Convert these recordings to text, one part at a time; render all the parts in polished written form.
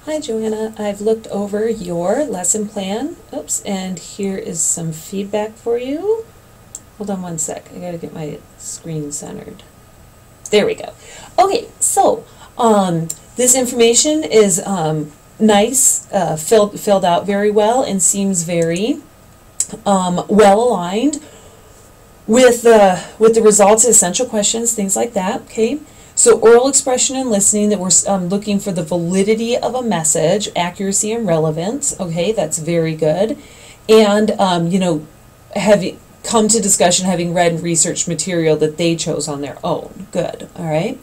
Hi Joanna, I've looked over your lesson plan. Oops, and here is some feedback for you. Hold on one sec, I gotta get my screen centered. There we go. Okay, so this information is nice, filled out very well, and seems very well aligned with the results, essential questions, things like that. Okay. So oral expression and listening, that we're looking for the validity of a message, accuracy and relevance. Okay, that's very good. And, having come to discussion, having read and researched material that they chose on their own. Good, all right.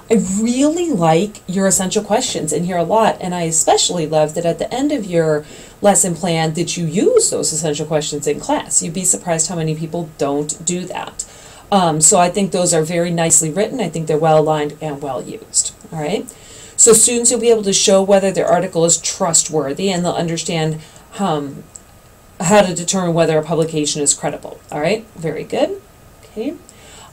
I really like your essential questions in here a lot, and I especially love that at the end of your lesson plan that you use those essential questions in class. You'd be surprised how many people don't do that. So I think those are very nicely written. I think they're well aligned and well used. All right. So students will be able to show whether their article is trustworthy, and they'll understand how to determine whether a publication is credible. All right. Very good. Okay.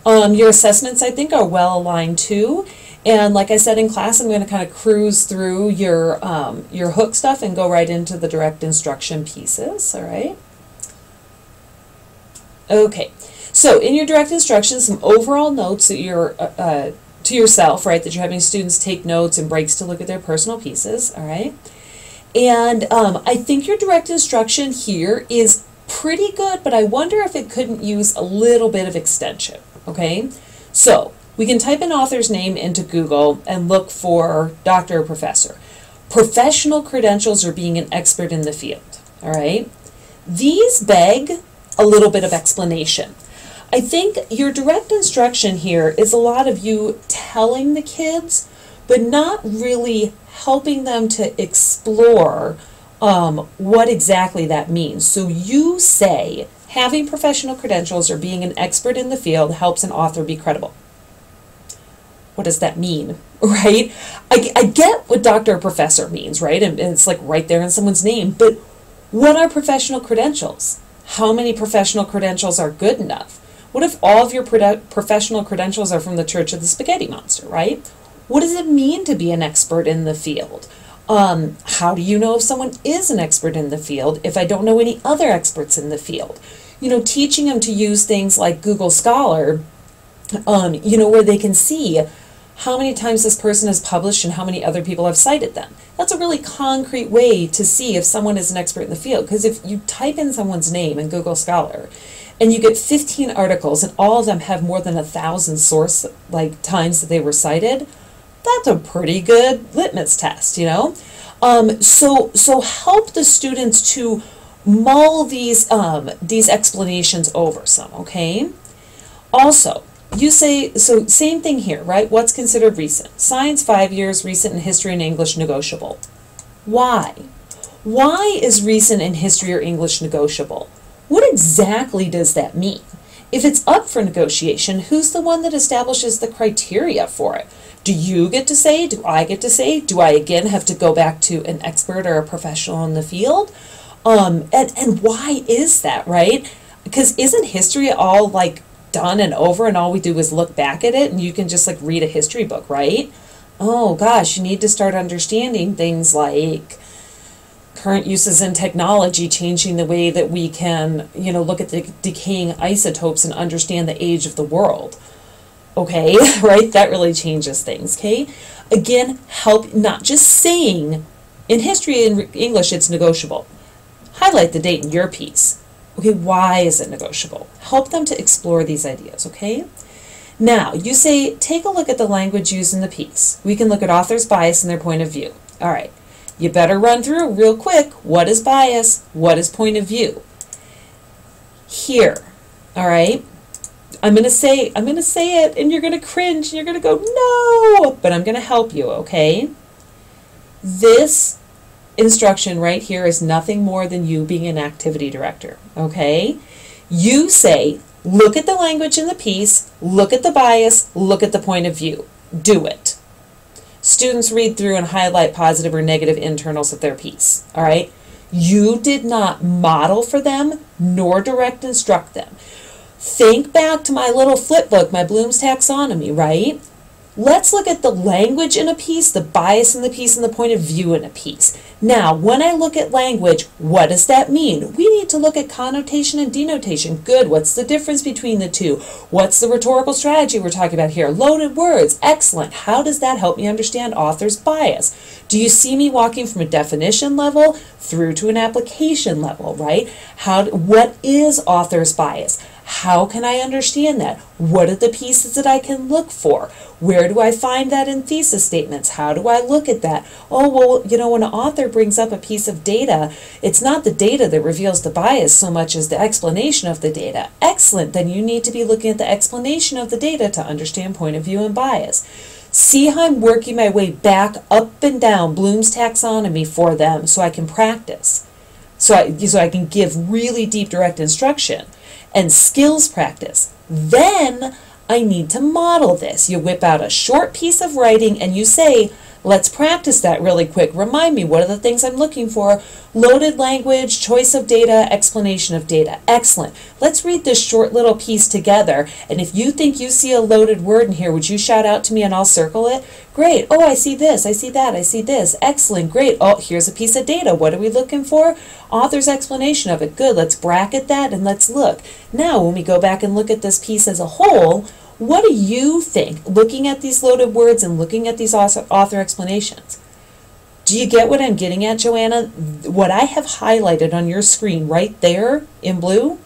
Your assessments, I think, are well aligned too. And like I said in class, I'm going to kind of cruise through your hook stuff and go right into the direct instruction pieces. All right. Okay. So in your direct instruction, some overall notes that you're to yourself, right, that you're having students take notes and breaks to look at their personal pieces, all right? And I think your direct instruction here is pretty good, but I wonder if it couldn't use a little bit of extension, okay? So we can type an author's name into Google and look for doctor or professor. Professional credentials or being an expert in the field, all right? These beg a little bit of explanation. I think your direct instruction here is a lot of you telling the kids, but not really helping them to explore what exactly that means. So you say, having professional credentials or being an expert in the field helps an author be credible. What does that mean, right? I get what doctor or professor means, right? And it's like right there in someone's name, but what are professional credentials? How many professional credentials are good enough? What if all of your professional credentials are from the Church of the Spaghetti Monster, right? What does it mean to be an expert in the field? How do you know if someone is an expert in the field if I don't know any other experts in the field? You know, teaching them to use things like Google Scholar, where they can see how many times this person has published and how many other people have cited them. That's a really concrete way to see if someone is an expert in the field, because if you type in someone's name in Google Scholar and you get 15 articles and all of them have more than 1,000 source times that they were cited, that's a pretty good litmus test, you know? So help the students to mull these explanations over some, okay? Also, you say, so same thing here, right? What's considered recent? Science 5 years, recent in history and English negotiable. Why? Why is recent in history or English negotiable? What exactly does that mean? If it's up for negotiation, who's the one that establishes the criteria for it? Do you get to say? Do I get to say? Do I again have to go back to an expert or a professional in the field? And why is that, right? Because isn't history all done and over, and all we do is look back at it, and you can just read a history book, right? Oh gosh, you need to start understanding things like current uses in technology changing the way that we can, look at the decaying isotopes and understand the age of the world. Okay, right? That really changes things, okay? Again, help, not just saying, in history and English it's negotiable. Highlight the date in your piece. Okay, why is it negotiable? Help them to explore these ideas, okay? Now, you say, take a look at the language used in the piece. We can look at author's bias and their point of view. All right. You better run through real quick. What is bias? What is point of view? Here, all right? I'm gonna say it, and you're gonna cringe, and you're gonna go, no, but I'm gonna help you, okay? This instruction right here is nothing more than you being an activity director, okay? You say, look at the language in the piece, look at the bias, look at the point of view. Do it. Students read through and highlight positive or negative internals of their piece, all right? You did not model for them nor direct instruct them. Think back to my little flip book, my Bloom's Taxonomy, right? Let's look at the language in a piece, the bias in the piece, and the point of view in a piece. Now, when I look at language, what does that mean? We need to look at connotation and denotation. Good. What's the difference between the two? What's the rhetorical strategy we're talking about here? Loaded words. Excellent. How does that help me understand author's bias? Do you see me walking from a definition level through to an application level, right? What is author's bias? How can I understand that? What are the pieces that I can look for? Where do I find that in thesis statements? How do I look at that? Oh, well, when an author brings up a piece of data, it's not the data that reveals the bias so much as the explanation of the data. Excellent. Then you need to be looking at the explanation of the data to understand point of view and bias. See how I'm working my way back up and down Bloom's taxonomy for them so I can practice. So I can give really deep direct instruction and skills practice. Then I need to model this. You whip out a short piece of writing and you say, let's practice that really quick. Remind me, what are the things I'm looking for? Loaded language, choice of data, explanation of data. Excellent. Let's read this short little piece together. And if you think you see a loaded word in here, would you shout out to me and I'll circle it? Great. Oh, I see this. I see that. I see this. Excellent. Great. Oh, here's a piece of data. What are we looking for? Author's explanation of it. Good. Let's bracket that and let's look. Now, when we go back and look at this piece as a whole, what do you think, looking at these loaded words and looking at these author explanations? Do you get what I'm getting at, Joanna? What I have highlighted on your screen right there in blue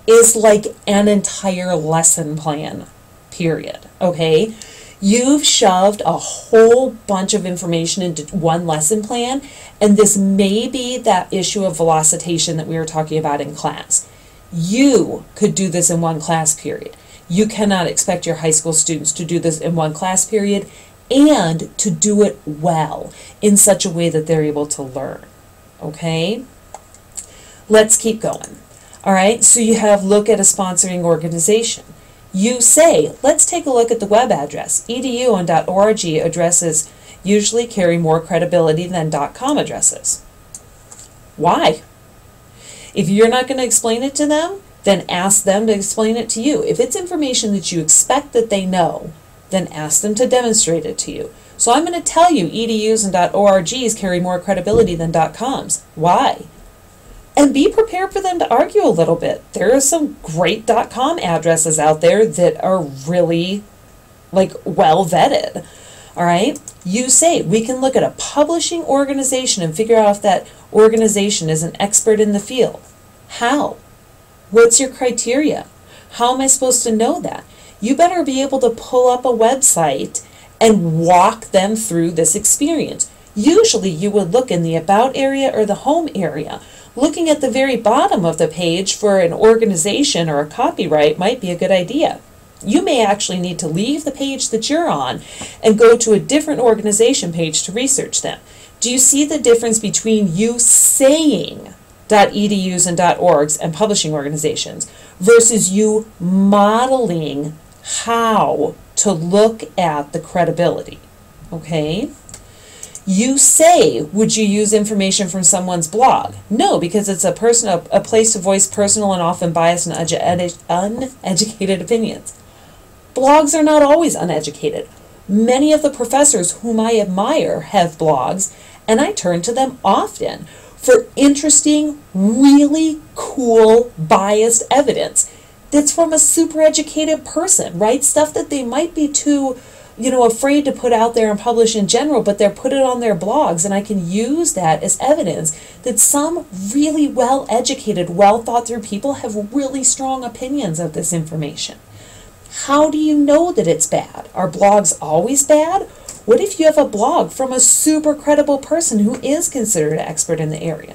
is like an entire lesson plan, period, okay? You've shoved a whole bunch of information into one lesson plan, and this may be that issue of velocitation that we were talking about in class. You could do this in one class period. You cannot expect your high school students to do this in one class period and to do it well in such a way that they're able to learn. Okay? Let's keep going. All right, so you have look at a sponsoring organization. You say, let's take a look at the web address. edu and .org addresses usually carry more credibility than .com addresses. Why? If you're not going to explain it to them, then ask them to explain it to you. If it's information that you expect that they know, then ask them to demonstrate it to you. So I'm going to tell you edus and .orgs carry more credibility than .coms. Why? And be prepared for them to argue a little bit. There are some great .com addresses out there that are really well vetted. All right? You say, we can look at a publishing organization and figure out if that organization is an expert in the field. How? What's your criteria? How am I supposed to know that? You better be able to pull up a website and walk them through this experience. Usually you would look in the About area or the Home area. Looking at the very bottom of the page for an organization or a copyright might be a good idea. You may actually need to leave the page that you're on and go to a different organization page to research them. Do you see the difference between you saying .edus and .orgs and publishing organizations versus you modeling how to look at the credibility? Okay? You say, would you use information from someone's blog? No, because it's a place to voice personal and often biased and uneducated opinions. Blogs are not always uneducated. Many of the professors whom I admire have blogs, and I turn to them often for interesting, really cool, biased evidence that's from a super educated person, right? Stuff that they might be too afraid to put out there and publish in general, but they're put it on their blogs, and I can use that as evidence that some really well-educated, well-thought-through people have really strong opinions of this information. How do you know that it's bad? Are blogs always bad? What if you have a blog from a super credible person who is considered an expert in the area?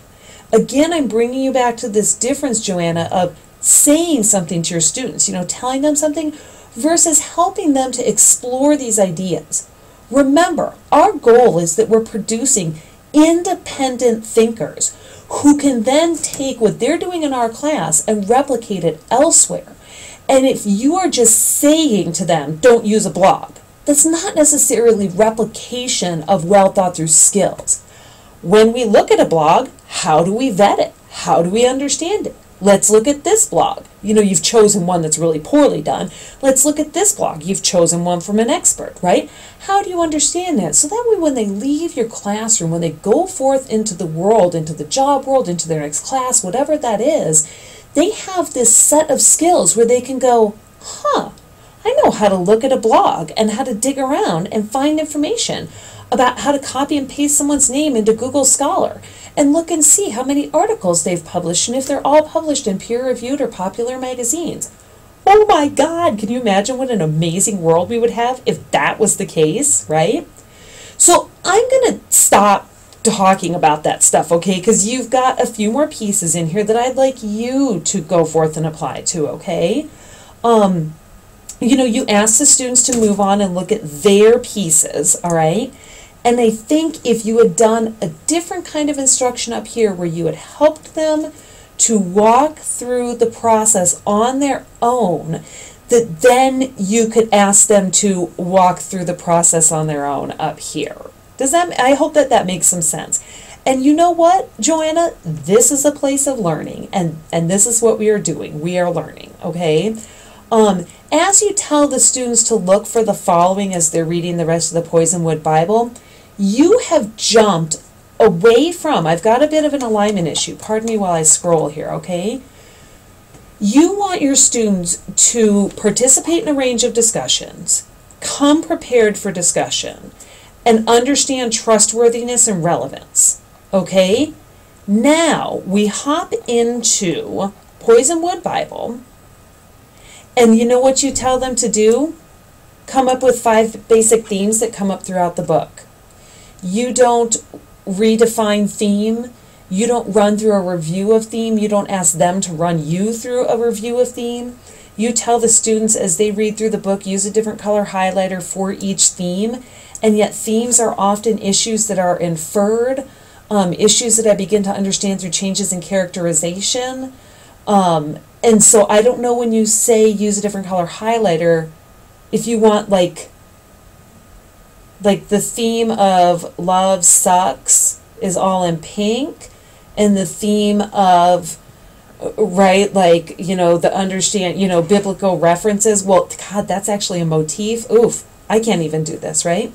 Again, I'm bringing you back to this difference, Joanna, of saying something to your students, telling them something versus helping them to explore these ideas. Remember, our goal is that we're producing independent thinkers who can then take what they're doing in our class and replicate it elsewhere. And if you are just saying to them, don't use a blog, that's not necessarily replication of well thought through skills. When we look at a blog, how do we vet it? How do we understand it? Let's look at this blog. You know, you've chosen one that's really poorly done. Let's look at this blog. You've chosen one from an expert, right? How do you understand that? So that way when they leave your classroom, when they go forth into the world, into the job world, into their next class, whatever that is, they have this set of skills where they can go, huh, I know how to look at a blog and how to dig around and find information about how to copy and paste someone's name into Google Scholar and look and see how many articles they've published and if they're all published in peer-reviewed or popular magazines. Oh my God, can you imagine what an amazing world we would have if that was the case, right? So I'm going to stop talking about that stuff, okay, because you've got a few more pieces in here that I'd like you to go forth and apply to, okay? You know, you ask the students to move on and look at their pieces, all right? And I think if you had done a different kind of instruction up here where you had helped them to walk through the process on their own, that then you could ask them to walk through the process on their own up here. Does that, I hope that that makes some sense. And you know what, Joanna? This is a place of learning, and this is what we are doing. We are learning, okay? As you tell the students to look for the following as they're reading the rest of the Poisonwood Bible, you have jumped away from, I've got a bit of an alignment issue, pardon me while I scroll here, okay? You want your students to participate in a range of discussions, come prepared for discussion, and understand trustworthiness and relevance, okay? Now, we hop into Poisonwood Bible, and you know what you tell them to do? Come up with 5 basic themes that come up throughout the book. You don't redefine theme. You don't run through a review of theme. You don't ask them to run you through a review of theme. You tell the students as they read through the book, use a different color highlighter for each theme. And yet themes are often issues that are inferred, issues that I begin to understand through changes in characterization. And so I don't know when you say use a different color highlighter, if you want like the theme of love sucks is all in pink, and the theme of, right, like, you know, the understand, you know, biblical references, well, God, that's actually a motif. Oof, I can't even do this, right?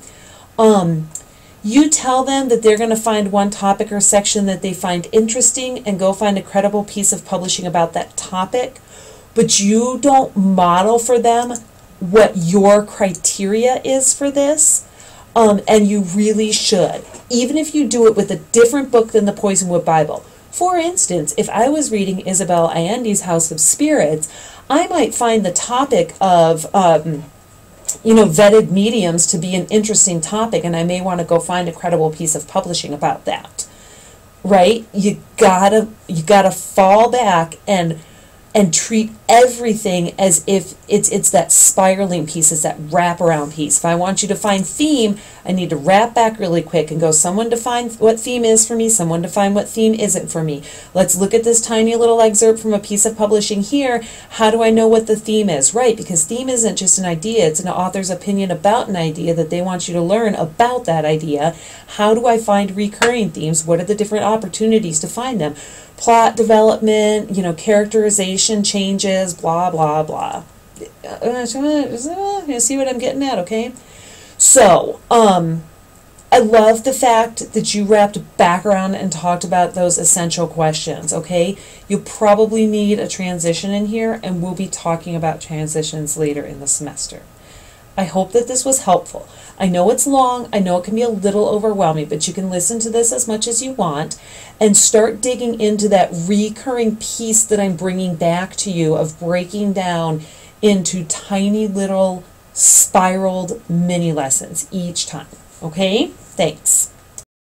You tell them that they're going to find one topic or section that they find interesting and go find a credible piece of publishing about that topic, but you don't model for them what your criteria is for this. And you really should, even if you do it with a different book than the Poisonwood Bible. For instance, if I was reading Isabel Allende's House of Spirits, I might find the topic of, you know, vetted mediums to be an interesting topic, and I may want to go find a credible piece of publishing about that, right? You gotta fall back and treat everything as if it's that spiraling piece, it's that wraparound piece. If I want you to find theme, I need to wrap back really quick and go, someone define what theme is for me, someone define what theme isn't for me. Let's look at this tiny little excerpt from a piece of publishing here. How do I know what the theme is? Right, because theme isn't just an idea, it's an author's opinion about an idea that they want you to learn about that idea. How do I find recurring themes? What are the different opportunities to find them? Plot development, you know, characterization changes, blah, blah, blah. You see what I'm getting at, okay? So, I love the fact that you wrapped back around and talked about those essential questions, okay? You probably need a transition in here, and we'll be talking about transitions later in the semester. I hope that this was helpful. I know it's long, I know it can be a little overwhelming, but you can listen to this as much as you want and start digging into that recurring piece that I'm bringing back to you of breaking down into tiny little spiraled mini lessons each time. Okay? Thanks.